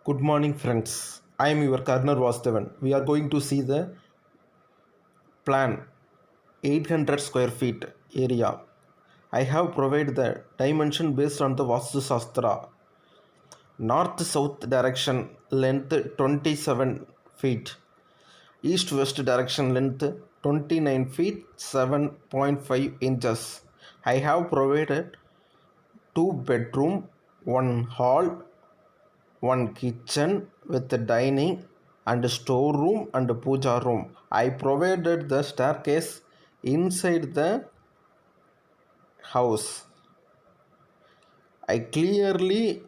Good morning, friends. I am your Karnar Vastavan. We are going to see the plan 800 square feet area. I have provided the dimension based on the Vastu Shastra. North south direction length 27 feet. East west direction length 29 feet 7.5 inches. I have provided two bedroom, one hall, one kitchen with the dining and storeroom and puja room. I provided the staircase inside the house. I clearly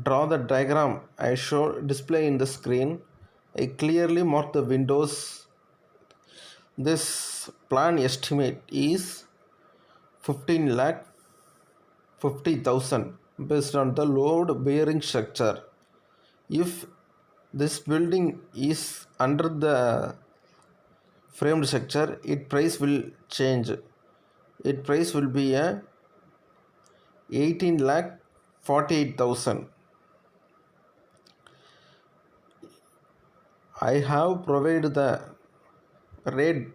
draw the diagram I show display in the screen. I clearly mark the windows. This plan estimate is 15 lakh 50,000 based on the load bearing structure. If this building is under the framed structure, its price will change. Its price will be a 18 lakh 48,000. I have provided the rate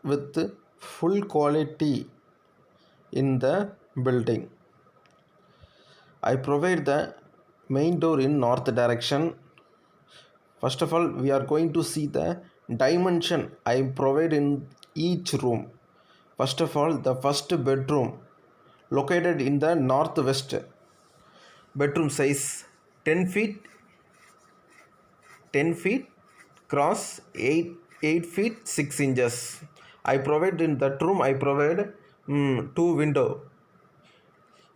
with full quality in the building. I provide the main door in north direction. First of all, we are going to see the dimension I provide in each room. First of all, the first bedroom located in the northwest. Bedroom size 10 feet 10 feet cross 8 feet 6 inches. I provide in that room, I provide two window.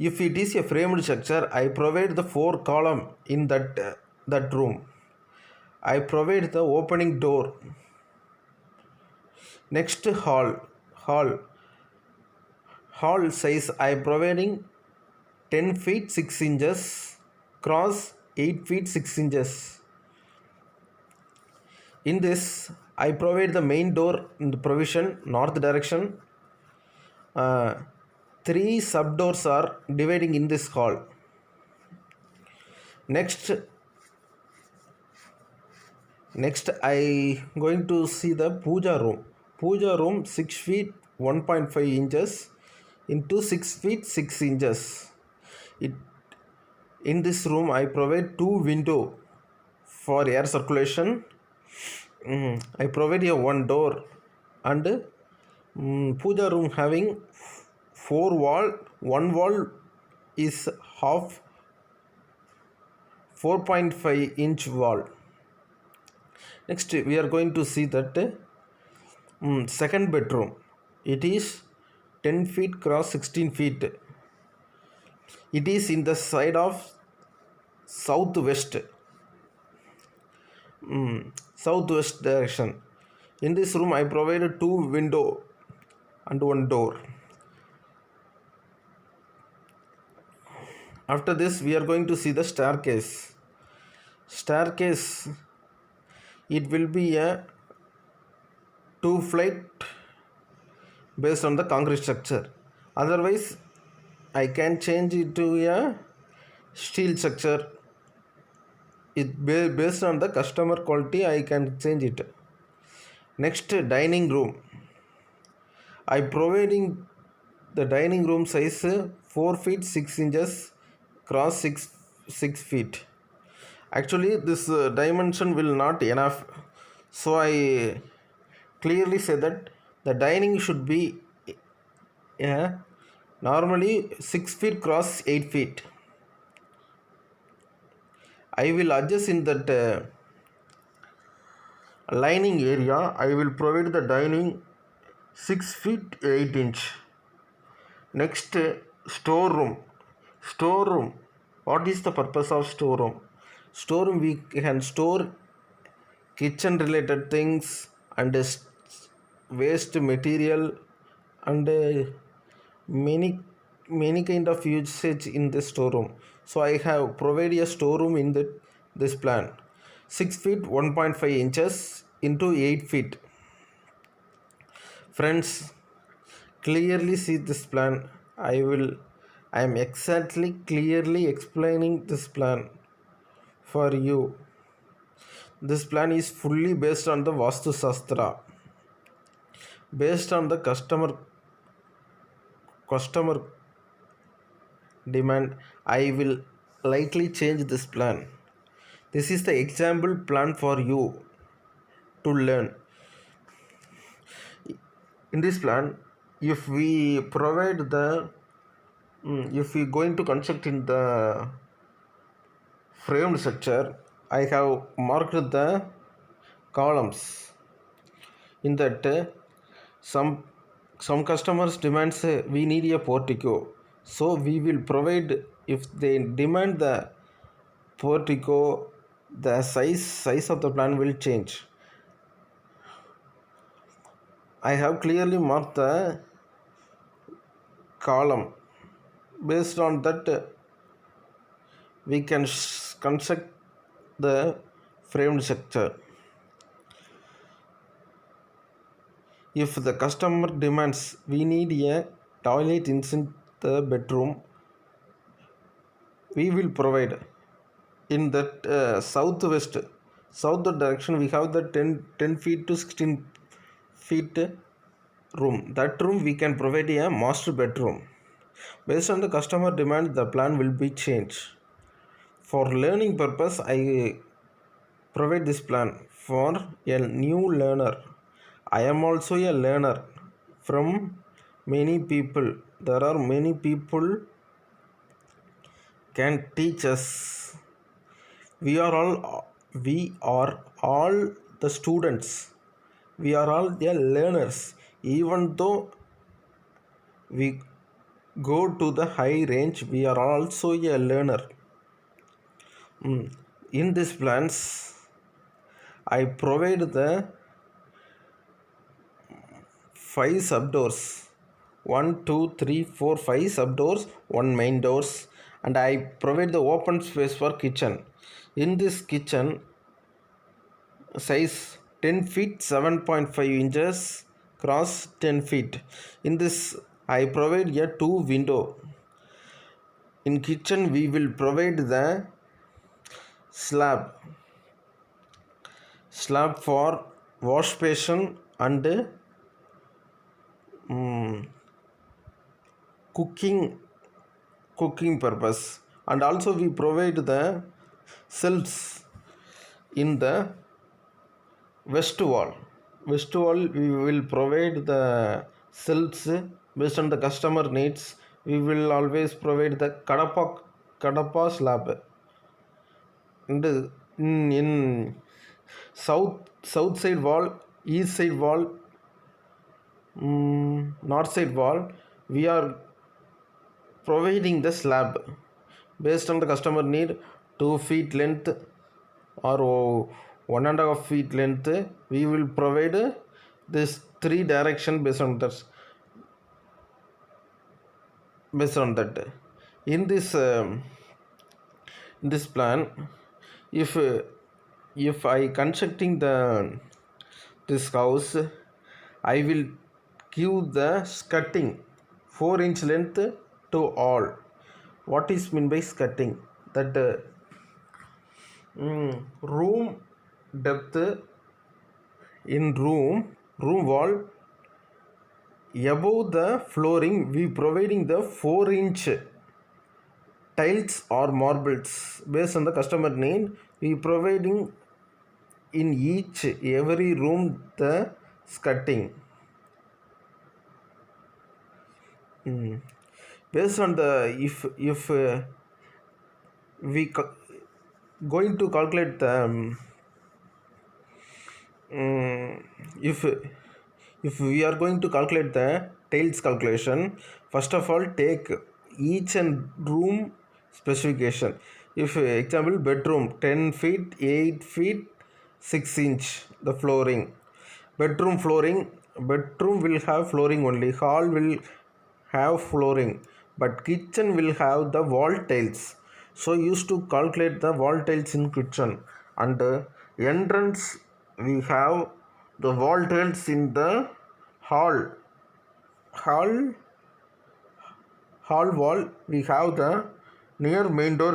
If it is a framed structure, I provide the 4 column in that room. I provide the opening door. Next, hall size I providing 10 feet 6 inches cross 8 feet 6 inches. In this, I provide the main door in the provision north direction. 3 sub doors are dividing in this hall. Next I going to see the puja room. Puja room 6 feet 1.5 inches into 6 feet 6 inches. In this room, I provide 2 window for air circulation. I provide a 1 door and puja room having 4 wall. 1 wall is half 4.5 inch wall. Next, we are going to see that second bedroom. It is 10 feet cross 16 feet. It is in the side of southwest direction. In this room, I provided 2 window and 1 door. After this, we are going to see the staircase. It will be a 2 flight based on the concrete structure. Otherwise, I can change it to a steel structure. It based on the customer quality, I can change it. Next, dining room. I providing the dining room size 4 feet 6 inches cross 6 feet. Actually, this dimension will not enough, so I clearly say that the dining should be normally 6 feet cross 8 feet. I will adjust in that lining area. I will provide the dining 6 feet 8 inch. Next, storeroom. What is the purpose of storeroom? Storeroom, we can store kitchen related things and waste material and many kind of usage in the storeroom. So I have provided a storeroom in this plan. 6 feet 1.5 inches into 8 feet. Friends, clearly see this plan. I will I am exactly clearly explaining this plan for you. This plan is fully based on the Vastu Sastra, based on the customer demand. I will lightly change this plan. This is the example plan for you to learn. In this plan, if we provide the if we going to construct in the framed structure, I have marked the columns. In that, some customers demands we need a portico, so we will provide. If they demand the portico, the size of the plan will change. I have clearly marked the column. Based on that, we can construct the framed structure. If the customer demands we need a toilet inside the bedroom, we will provide. In that south direction, we have the 10 feet to 16 feet room. That room we can provide a master bedroom. Based on the customer demand, the plan will be changed. For learning purpose, I provide this plan for a new learner. I am also a learner from many people. There are many people can teach us. We are all the students. We are all the learners. Even though we go to the high range, we are also a learner. In these plans, I provide the 5 subdoors. 1 2 3 4 5 subdoors, 1 main doors, and I provide the open space for kitchen. In this kitchen, size 10 feet 7.5 inches, cross 10 feet. In this, I provide a 2 window. In kitchen, we will provide the slab for wash basin and cooking purpose. And also we provide the shelves in the west wall. We will provide the shelves based on the customer needs. We will always provide the kadapa slab. And in south side wall, east side wall, north side wall, we are providing the slab based on the customer need. 2 feet length or 1.5 feet length, we will provide this 3 direction based on that. In this plan, if I constructing this house, I will give the skirting 4-inch length to all. What is mean by skirting? That room depth in room wall above the flooring, we providing the 4-inch tiles or marbles. Based on the customer need, we providing in every room the skirting. Based on the if we going to calculate the if we are going to calculate the tiles calculation, first of all take each and room specification. If example bedroom 10 feet 8 feet 6 inch the flooring. Bedroom will have flooring only. Hall will have flooring, but kitchen will have the wall tiles. So used to calculate the wall tiles in kitchen. And entrance, we have the wall tiles in the hall hall wall we have the near main door